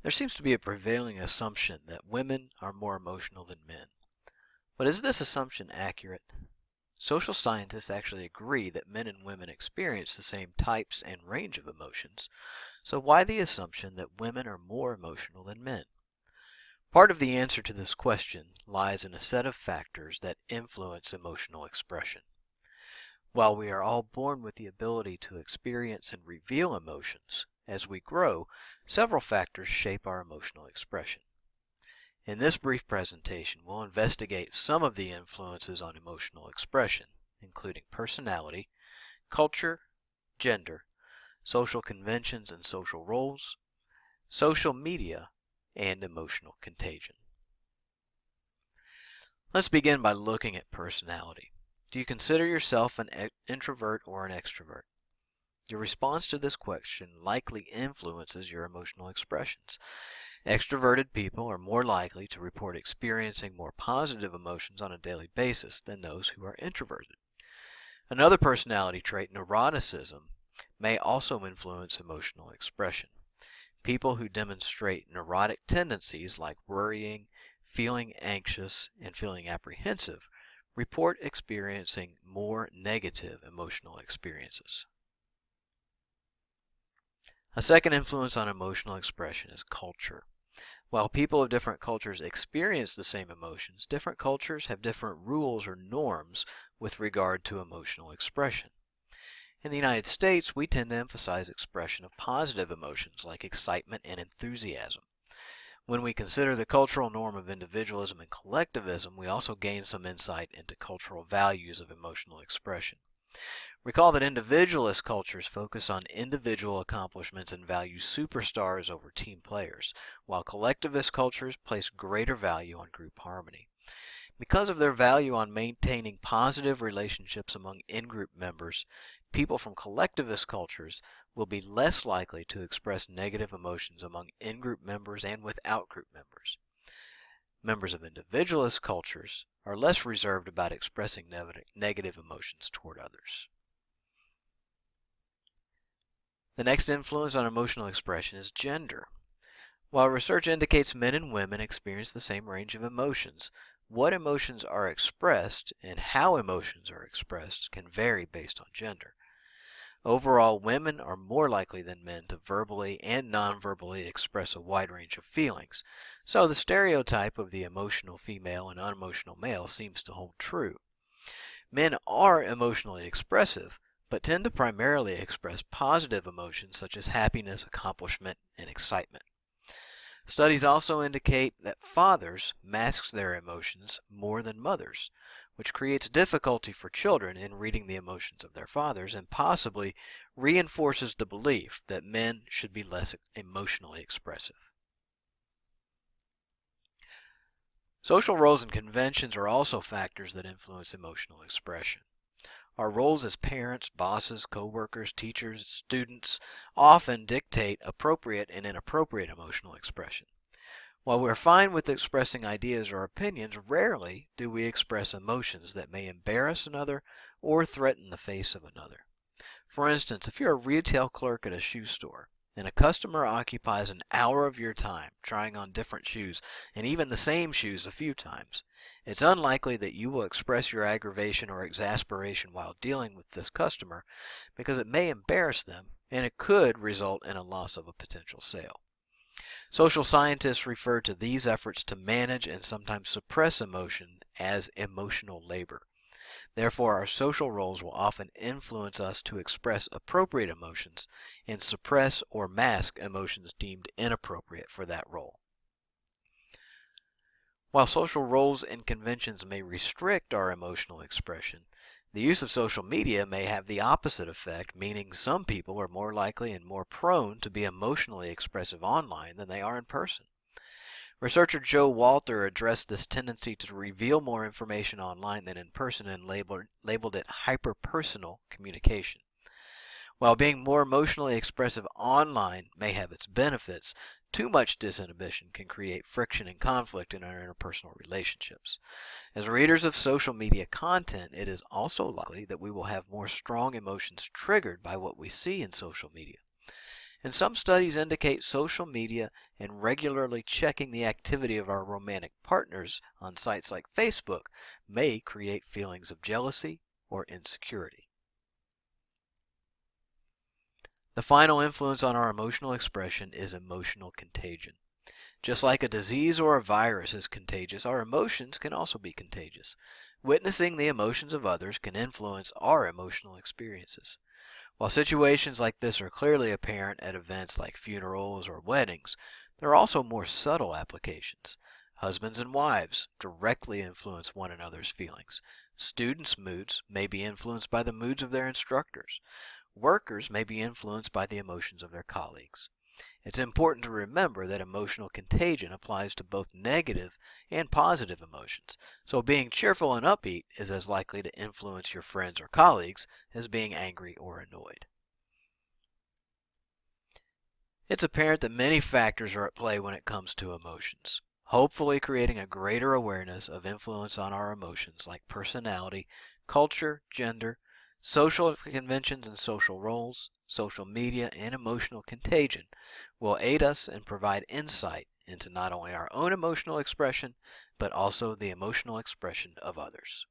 There seems to be a prevailing assumption that women are more emotional than men. But is this assumption accurate? Social scientists actually agree that men and women experience the same types and range of emotions, so why the assumption that women are more emotional than men? Part of the answer to this question lies in a set of factors that influence emotional expression. While we are all born with the ability to experience and reveal emotions, as we grow, several factors shape our emotional expression. In this brief presentation, we'll investigate some of the influences on emotional expression, including personality, culture, gender, social conventions and social roles, social media, and emotional contagion. Let's begin by looking at personality. Do you consider yourself an introvert or an extrovert? Your response to this question likely influences your emotional expressions. Extroverted people are more likely to report experiencing more positive emotions on a daily basis than those who are introverted. Another personality trait, neuroticism, may also influence emotional expression. People who demonstrate neurotic tendencies like worrying, feeling anxious, and feeling apprehensive report experiencing more negative emotional experiences. A second influence on emotional expression is culture. While people of different cultures experience the same emotions, different cultures have different rules or norms with regard to emotional expression. In the United States, we tend to emphasize expression of positive emotions like excitement and enthusiasm. When we consider the cultural norm of individualism and collectivism, we also gain some insight into cultural values of emotional expression. Recall that individualist cultures focus on individual accomplishments and value superstars over team players, while collectivist cultures place greater value on group harmony. Because of their value on maintaining positive relationships among in-group members, people from collectivist cultures will be less likely to express negative emotions among in-group members and with out-group members. Members of individualist cultures are less reserved about expressing negative emotions toward others. The next influence on emotional expression is gender. While research indicates men and women experience the same range of emotions, what emotions are expressed and how emotions are expressed can vary based on gender. Overall, women are more likely than men to verbally and non-verbally express a wide range of feelings, so the stereotype of the emotional female and unemotional male seems to hold true. Men are emotionally expressive, but tend to primarily express positive emotions such as happiness, accomplishment, and excitement. Studies also indicate that fathers mask their emotions more than mothers, which creates difficulty for children in reading the emotions of their fathers and possibly reinforces the belief that men should be less emotionally expressive. Social roles and conventions are also factors that influence emotional expression. Our roles as parents, bosses, co-workers, teachers, students often dictate appropriate and inappropriate emotional expression. While we're fine with expressing ideas or opinions, rarely do we express emotions that may embarrass another or threaten the face of another. For instance, if you're a retail clerk at a shoe store and a customer occupies an hour of your time trying on different shoes and even the same shoes a few times, it's unlikely that you will express your aggravation or exasperation while dealing with this customer because it may embarrass them and it could result in a loss of a potential sale. Social scientists refer to these efforts to manage and sometimes suppress emotion as emotional labor. Therefore, our social roles will often influence us to express appropriate emotions and suppress or mask emotions deemed inappropriate for that role. While social roles and conventions may restrict our emotional expression, the use of social media may have the opposite effect, meaning some people are more likely and more prone to be emotionally expressive online than they are in person. Researcher Joe Walter addressed this tendency to reveal more information online than in person and labeled it hyperpersonal communication. While being more emotionally expressive online may have its benefits, too much disinhibition can create friction and conflict in our interpersonal relationships. As readers of social media content, it is also likely that we will have more strong emotions triggered by what we see in social media. And some studies indicate social media and regularly checking the activity of our romantic partners on sites like Facebook may create feelings of jealousy or insecurity. The final influence on our emotional expression is emotional contagion. Just like a disease or a virus is contagious, our emotions can also be contagious. Witnessing the emotions of others can influence our emotional experiences. While situations like this are clearly apparent at events like funerals or weddings, there are also more subtle applications. Husbands and wives directly influence one another's feelings. Students' moods may be influenced by the moods of their instructors. Workers may be influenced by the emotions of their colleagues. It's important to remember that emotional contagion applies to both negative and positive emotions, so being cheerful and upbeat is as likely to influence your friends or colleagues as being angry or annoyed. It's apparent that many factors are at play when it comes to emotions, hopefully creating a greater awareness of influence on our emotions like personality, culture, gender, social conventions and social roles, social media, and emotional contagion will aid us and provide insight into not only our own emotional expression, but also the emotional expression of others.